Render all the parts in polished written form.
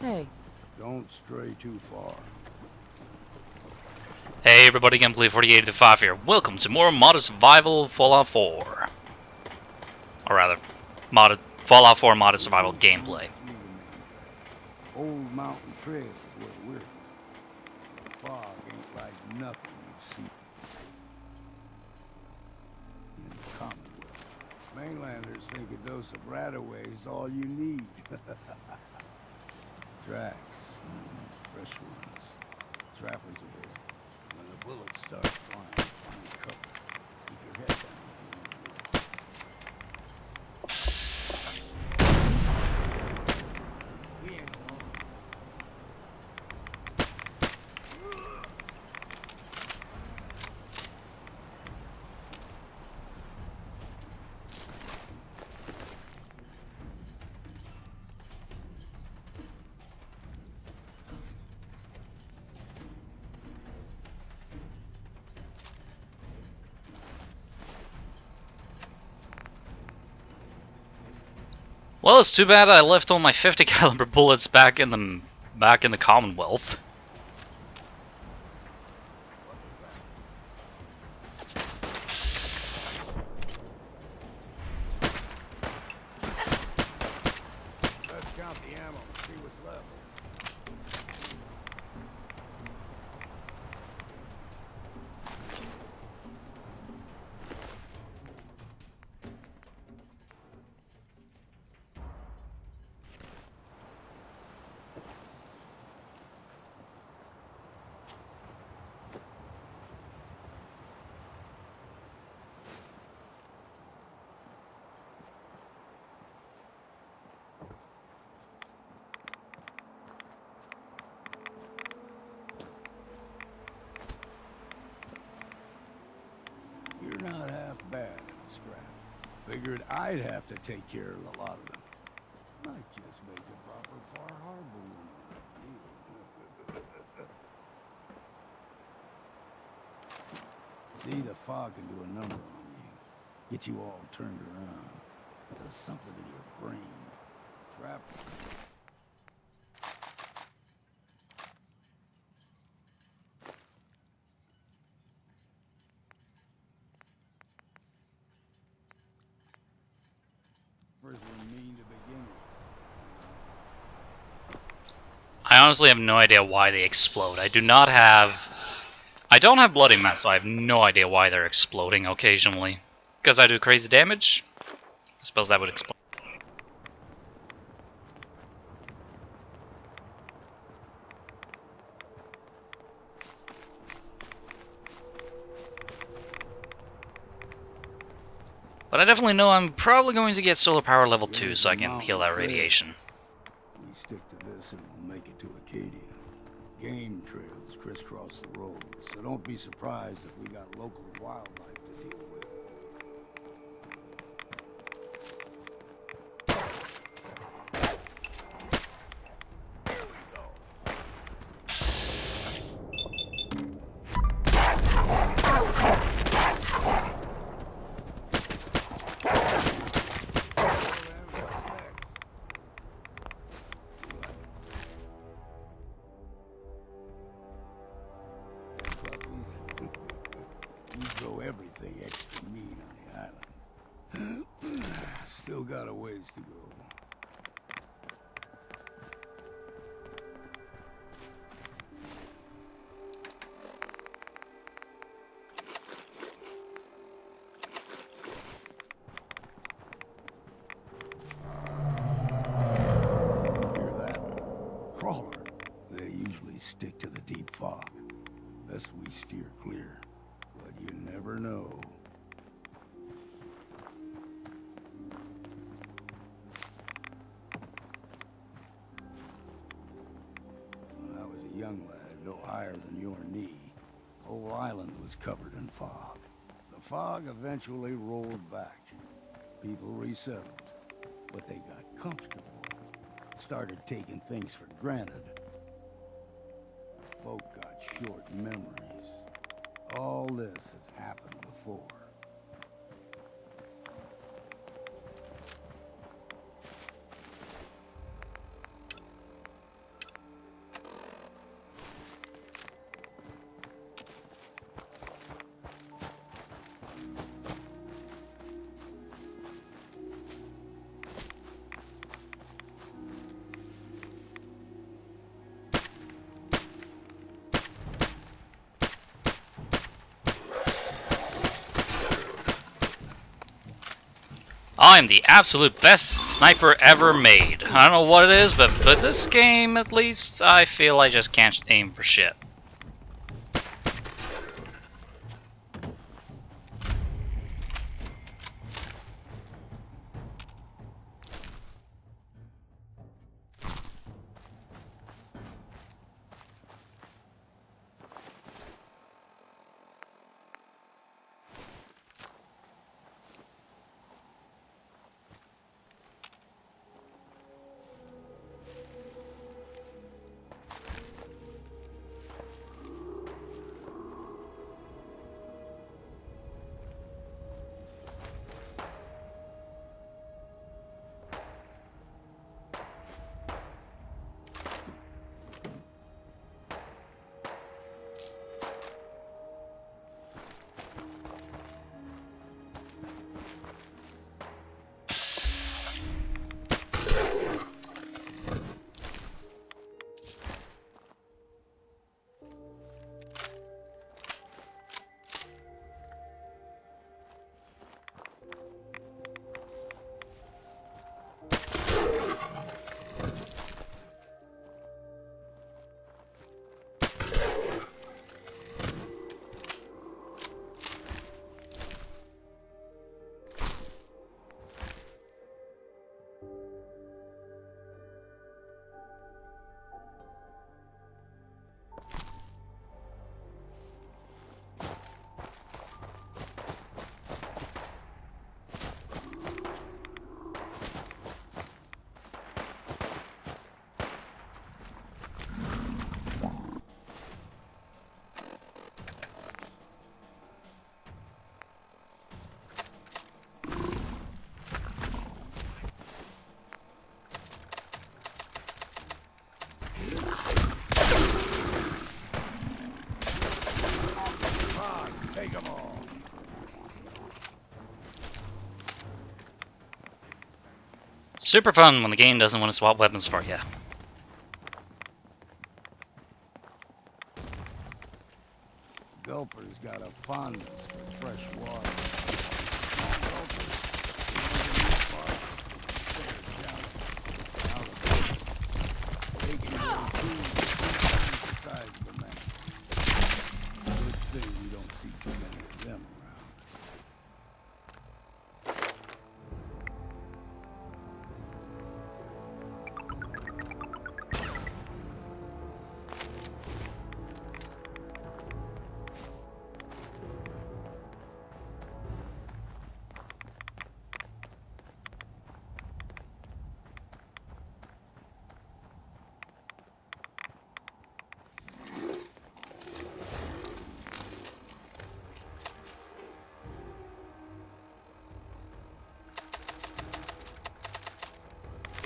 Hey. Don't stray too far. Hey everybody, Gameplay 4885 here. Welcome to more modded survival Fallout 4. Or rather, modded Fallout 4 modded survival gameplay. Old mountain trail is where we're going. The fog ain't like nothing you've seen in the Commonwealth. Mainlanders think a dose of Radaway is all you need. Tracks, fresh ones. Trappers ahead. When the bullets start flying, find cover. Keep your head down. We ain't alone. Well, it's too bad I left all my 50 caliber bullets back in the Commonwealth. Let's count the ammo and see what's left. You're not half bad, Scrap. Figured I'd have to take care of a lot of them. Might just make a proper Far Harbor woman. See, the fog can do a number on you. Get you all turned around. Does something in your brain. Trap. Were mean to begin with. I honestly have no idea why they explode. I don't have bloody mess, so I have no idea why they're exploding occasionally. Because I do crazy damage? I suppose that would explain. But I definitely know I'm probably going to get solar power level 2 so I can heal that radiation. We stick to this and we'll make it to Accadia. Game trails crisscross the road, so don't be surprised if we got local wildlife to deal with. You throw everything extra mean on the island. Still got a ways to go. Hear that? Crawler. They usually stick to the deep fog. Best we steer clear. But you never know. When I was a young lad, no higher than your knee, whole island was covered in fog. The fog eventually rolled back. People resettled, but they got comfortable. Started taking things for granted. Folk got short memories. All this has happened before. I'm the absolute best sniper ever made. I don't know what it is, but for this game at least, I feel I just can't aim for shit. Take them all. Super fun when the game doesn't want to swap weapons for you. Gulper's got a fondness for fresh water. Small gulpers, they can go 2 times the size of a man. Good thing we don't see too many of them around.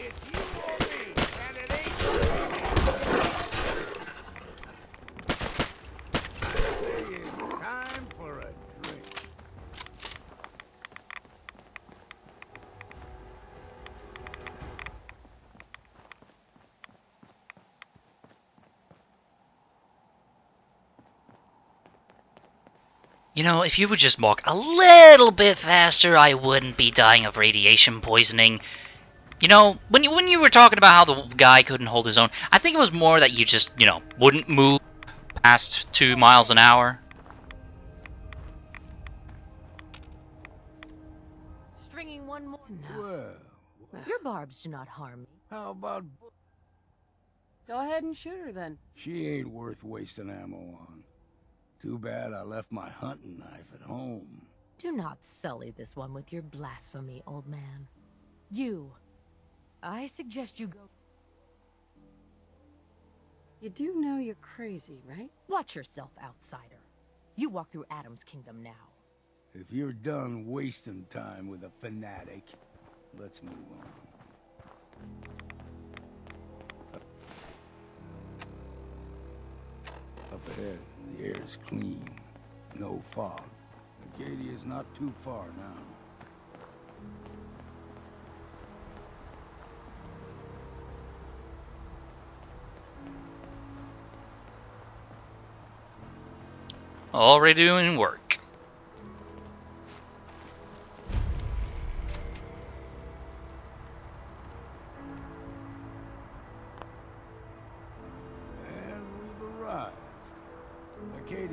It's you or me, and it ain't say it's time for a drink. You know, if you would just walk a little bit faster, I wouldn't be dying of radiation poisoning. You know, when you were talking about how the guy couldn't hold his own, I think it was more that you just, you know, wouldn't move past 2 miles an hour. Stringing one more. Well, Your barbs do not harm me. how about... Go ahead and shoot her then. She ain't worth wasting ammo on. Too bad I left my hunting knife at home. Do not sully this one with your blasphemy, old man. You. I suggest you go. You do know you're crazy, right? Watch yourself, outsider. You walk through Adam's kingdom now. If you're done wasting time with a fanatic, let's move on. Up ahead, the air's clean. No fog. Accadia's not too far now. Already doing work.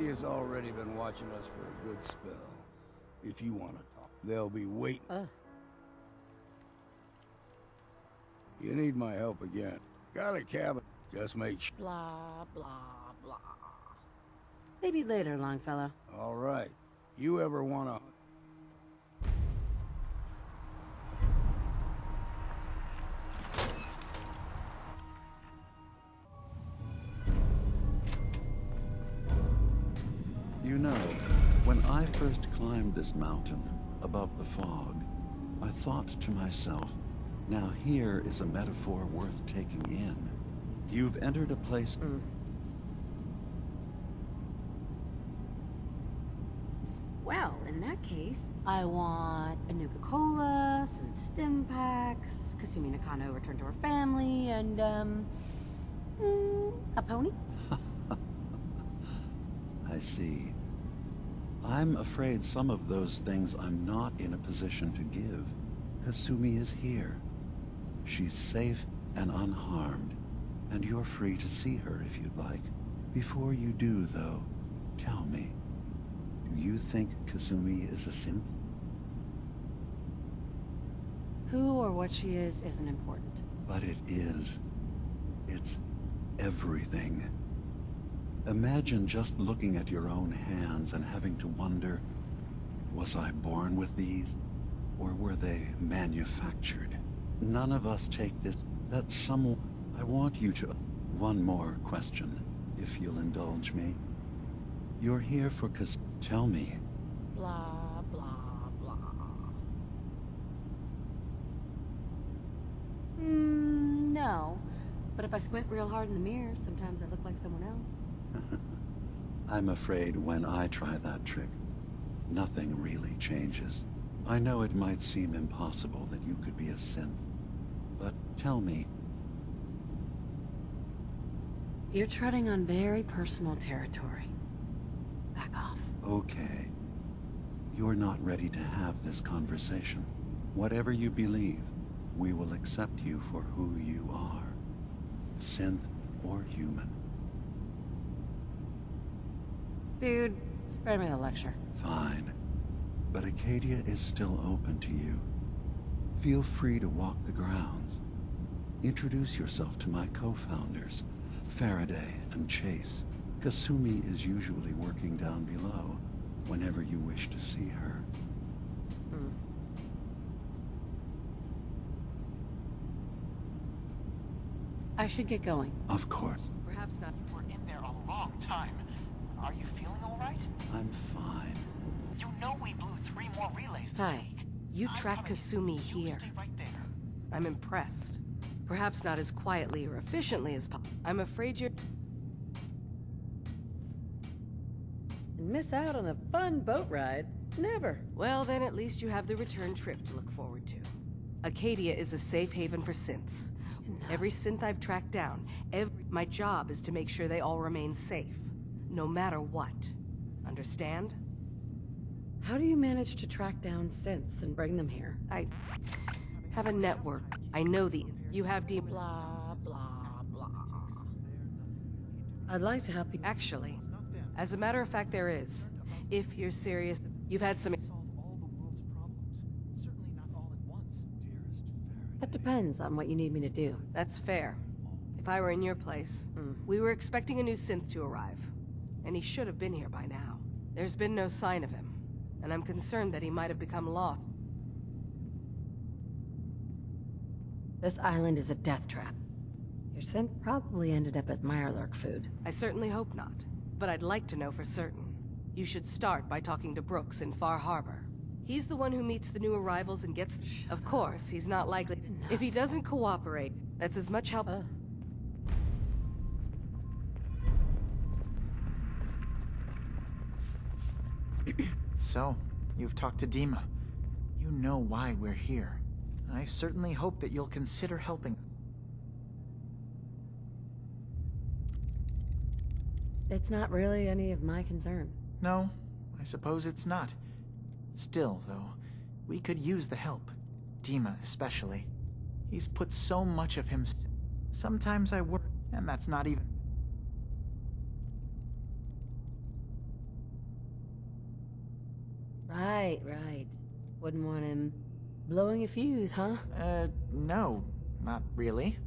Accadia's already been watching us for a good spell. If you want to talk, they'll be waiting. You need my help again. Got a cabin. Just make sure. Blah, blah, blah. Maybe later, Longfellow. All right. You ever want to... You know, when I first climbed this mountain above the fog, I thought to myself, now here is a metaphor worth taking in. You've entered a place... Well, in that case, I want a Nuka-Cola, some stim packs, Kasumi Nakano returned to her family, and, a pony? I see. I'm afraid some of those things I'm not in a position to give. Kasumi is here. She's safe and unharmed, and you're free to see her if you'd like. Before you do, though, tell me, do you think Kasumi is a synth? Who or what she is isn't important. But it is. It's everything. Imagine just looking at your own hands and having to wonder, was I born with these? Or were they manufactured? None of us take this. That's someone... I want you to... One more question, if you'll indulge me. You're here for Tell me. Blah, blah, blah. No. But if I squint real hard in the mirror, sometimes I look like someone else. I'm afraid when I try that trick, nothing really changes. I know it might seem impossible that you could be a synth, but tell me. You're treading on very personal territory. Back off. Okay. You're not ready to have this conversation. Whatever you believe, we will accept you for who you are. Synth or human. Dude, spare me the lecture. Fine. But Accadia is still open to you. Feel free to walk the grounds. Introduce yourself to my co-founders, Faraday and Chase. Kasumi is usually working down below, whenever you wish to see her. I should get going. Of course. Perhaps not. We're in there a long time. Are you feeling all right? I'm fine. You know we blew 3 more relays this Hi. week. You I'm track coming. Kasumi You here. stay right there. I'm impressed. Perhaps not as quietly or efficiently as possible. I'm afraid you're... And miss out on a fun boat ride? Never. Well, then at least you have the return trip to look forward to. Accadia is a safe haven for synths. Enough. Every synth I've tracked down, my job is to make sure they all remain safe. No matter what. Understand? How do you manage to track down synths and bring them here? I have a network. I know you have blah, blah, blah. I'd like to help you. Actually, as a matter of fact, there is. If you're serious, you've had some... That depends on what you need me to do. That's fair. If I were in your place, we were expecting a new synth to arrive. And he should have been here by now. There's been no sign of him. And I'm concerned that he might have become lost. This island is a death trap. Your synth probably ended up as Mirelurk food. I certainly hope not. But I'd like to know for certain. You should start by talking to Brooks in Far Harbor. He's the one who meets the new arrivals and gets... Of course, he's not likely... If he doesn't cooperate, that's as much help... So, you've talked to Dima. You know why we're here. I certainly hope that you'll consider helping. It's not really any of my concern. No, I suppose it's not. Still, though, we could use the help. Dima especially. He's put so much of him... Sometimes I worry, and that's not even... Right, right. Wouldn't want him blowing a fuse, huh? No, not really.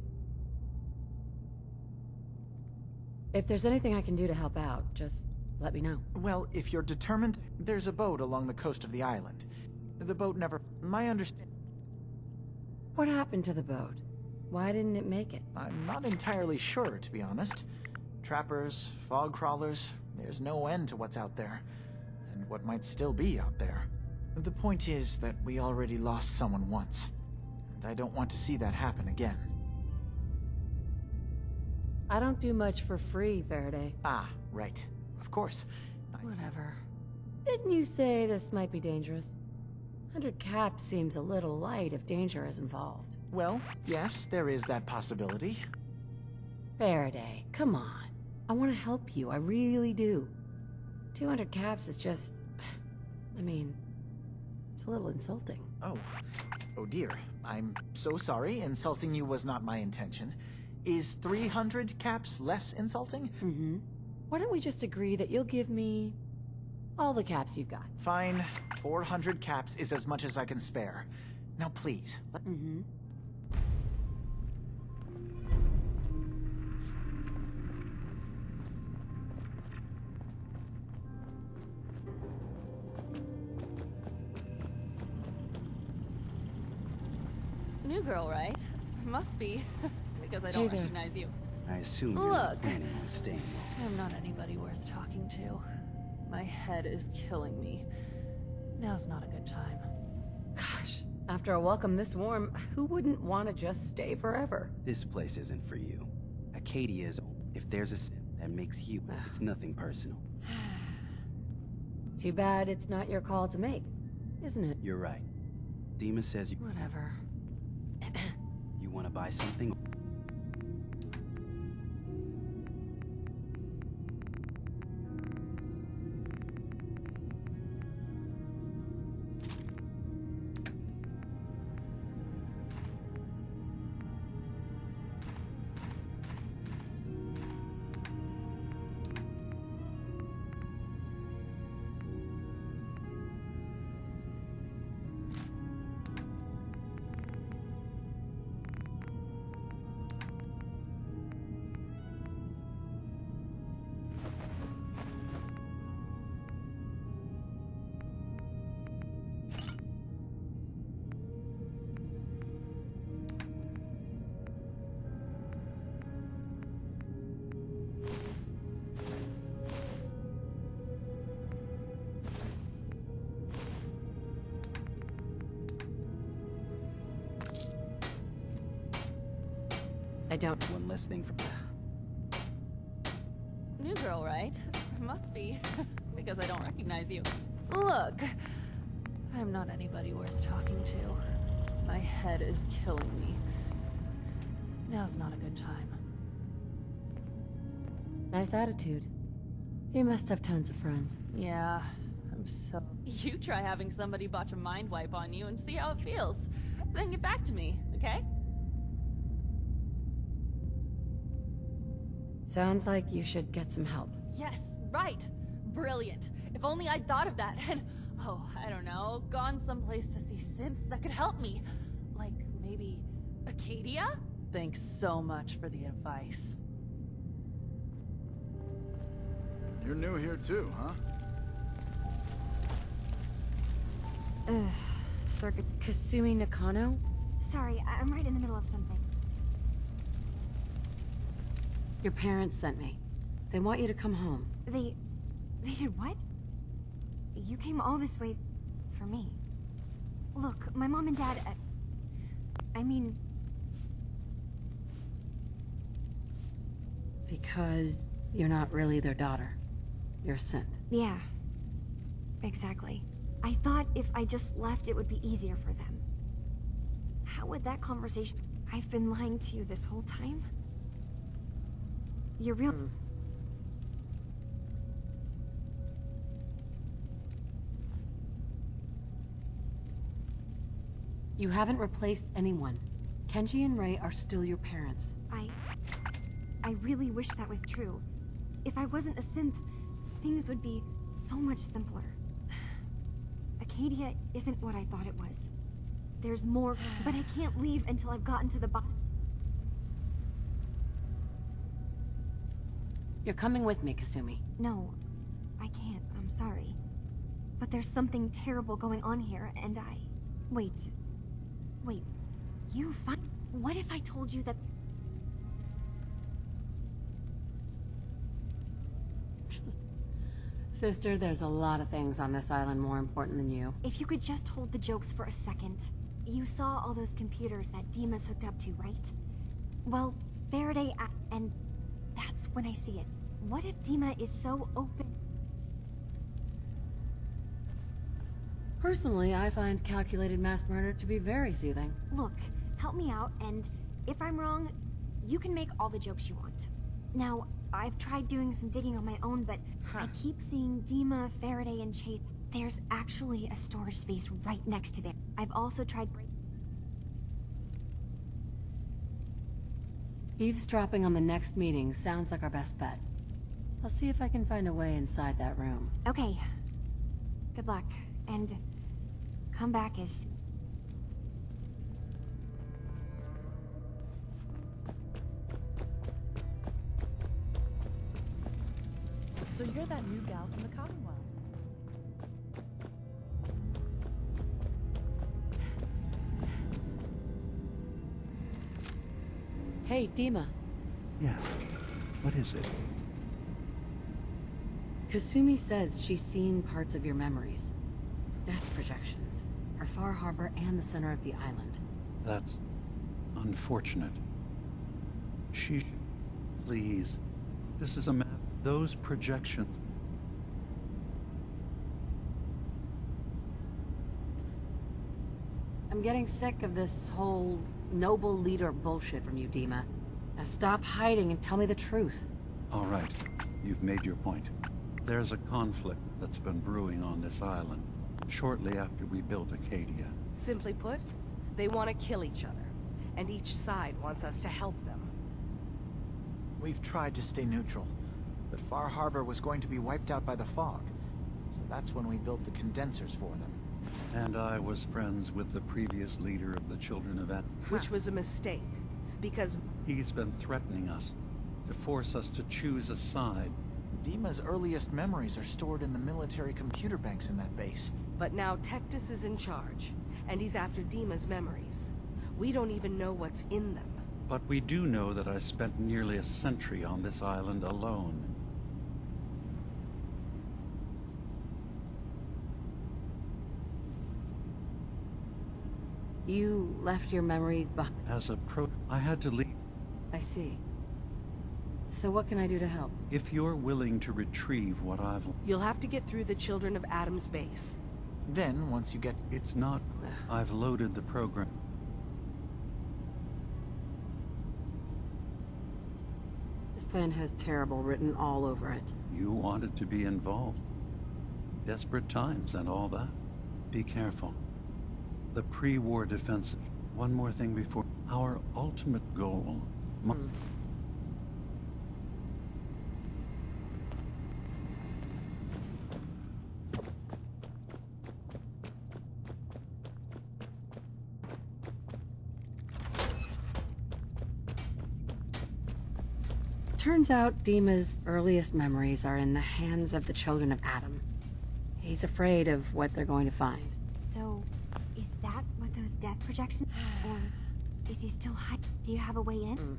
If there's anything I can do to help out, just let me know. Well, if you're determined, there's a boat along the coast of the island. The boat never... My understanding... What happened to the boat? Why didn't it make it? I'm not entirely sure, to be honest. Trappers, fog crawlers, there's no end to what's out there. And what might still be out there. The point is that we already lost someone once. And I don't want to see that happen again. I don't do much for free, Faraday. Ah, right. Of course. Whatever. Didn't you say this might be dangerous? 100 caps seems a little light if danger is involved. Well, yes, there is that possibility. Faraday, come on. I want to help you, I really do. 200 caps is just... I mean, it's a little insulting. Oh dear. I'm so sorry. Insulting you was not my intention. Is 300 caps less insulting? Mm-hmm. Why don't we just agree that you'll give me all the caps you've got? Fine. 400 caps is as much as I can spare. Now please, Mm-hmm. New girl, right? Must be, because I Hey don't there. recognize you. I assume you're Look. not planning on staying long. I'm not anybody worth talking to. My head is killing me. Now's not a good time. Gosh, after a welcome this warm, who wouldn't want to just stay forever? This place isn't for you. Accadia is... If there's a sin that makes you, it's nothing personal. Too bad it's not your call to make, isn't it? You're right. Dima says you Whatever. want to buy something. I don't... One less thing for... New girl, right? Must be, because I don't recognize you. Look, I'm not anybody worth talking to. My head is killing me. Now's not a good time. Nice attitude. You must have tons of friends. Yeah, I'm so... You try having somebody botch a mind wipe on you and see how it feels. Then get back to me, okay? Sounds like you should get some help. Yes, right. Brilliant. If only I'd thought of that and, oh, I don't know, gone someplace to see synths that could help me. Like, maybe Accadia? Thanks so much for the advice. You're new here too, huh? Circuit Kasumi Nakano? Sorry, I'm right in the middle of something. Your parents sent me. They want you to come home. They did what? You came all this way for me. Look, my mom and dad, I mean... Because you're not really their daughter. You're a synth. Yeah, exactly. I thought if I just left, it would be easier for them. How would that conversation... I've been lying to you this whole time? You're real... You haven't replaced anyone. Kenji and Ray are still your parents. I really wish that was true. If I wasn't a synth, things would be so much simpler. Accadia isn't what I thought it was. There's more, but I can't leave until I've gotten to the bottom. You're coming with me, Kasumi. No, I can't. I'm sorry. But there's something terrible going on here, and I... Wait. You find... What if I told you that... Sister, there's a lot of things on this island more important than you. If you could just hold the jokes for a second. You saw all those computers that Dima's hooked up to, right? Well, Faraday and that's when I see it. What if Dima is so open? Personally, I find calculated mass murder to be very soothing. Look, help me out, and if I'm wrong, you can make all the jokes you want. Now, I've tried doing some digging on my own, but I keep seeing Dima, Faraday, and Chase. There's actually a storage space right next to there. I've also tried Eavesdropping on the next meeting sounds like our best bet. I'll see if I can find a way inside that room. Okay. Good luck, and come back as... So you're that new gal from the Commonwealth. Hey, Dima. Yes. What is it? Kasumi says she's seen parts of your memories. Death projections. For Far Harbor and the center of the island. That's unfortunate. Please. This is a map. Those projections. I'm getting sick of this whole noble leader bullshit from you, Dima. Now stop hiding and tell me the truth. All right. You've made your point. There's a conflict that's been brewing on this island shortly after we built Accadia. Simply put, they want to kill each other, and each side wants us to help them. We've tried to stay neutral, but Far Harbor was going to be wiped out by the fog, so that's when we built the condensers for them. And I was friends with the previous leader of the Children of At. Which was a mistake, because He's been threatening us, to force us to choose a side. Dima's earliest memories are stored in the military computer banks in that base. but now Tectus is in charge, and he's after Dima's memories. We don't even know what's in them. But we do know that I spent nearly a century on this island alone. You left your memories behind. As a I had to leave. I see. So what can I do to help? If you're willing to retrieve what I've... You'll have to get through the Children of Adam's base. Then, once you get... It's not... I've loaded the program. This plan has terrible written all over it. You wanted to be involved. Desperate times and all that. Be careful. The pre-war defensive. One more thing before... Our ultimate goal... Turns out Dima's earliest memories are in the hands of the Children of Adam. He's afraid of what they're going to find. So, is that what those death projections... Or is he still hiding? Do you have a way in?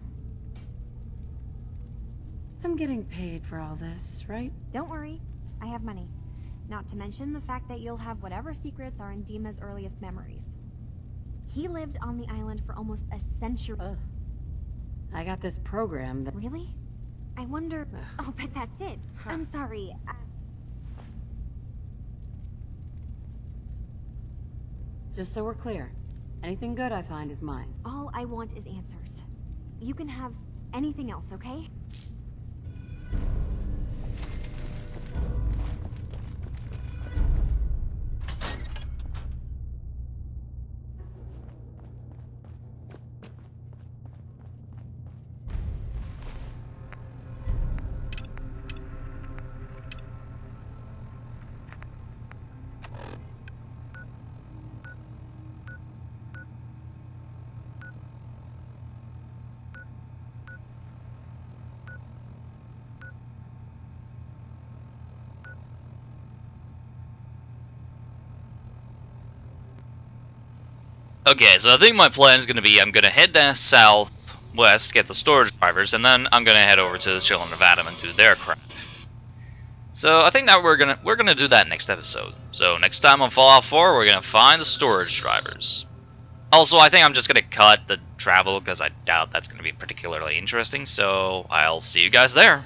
I'm getting paid for all this, right? Don't worry, I have money. Not to mention the fact that you'll have whatever secrets are in Dima's earliest memories. He lived on the island for almost a century. I got this program that... Really? I wonder... Oh, but that's it. I'm sorry. Just so we're clear, anything good I find is mine. All I want is answers. You can have anything else, okay? Okay, so I think my plan is going to be I'm going to head down southwest, get the storage drivers, and then I'm going to head over to the Children of Adam and do their crap. So I think that we're gonna do that next episode. So next time on Fallout 4, we're gonna find the storage drivers. Also, I think I'm just gonna cut the travel because I doubt that's gonna be particularly interesting. So I'll see you guys there.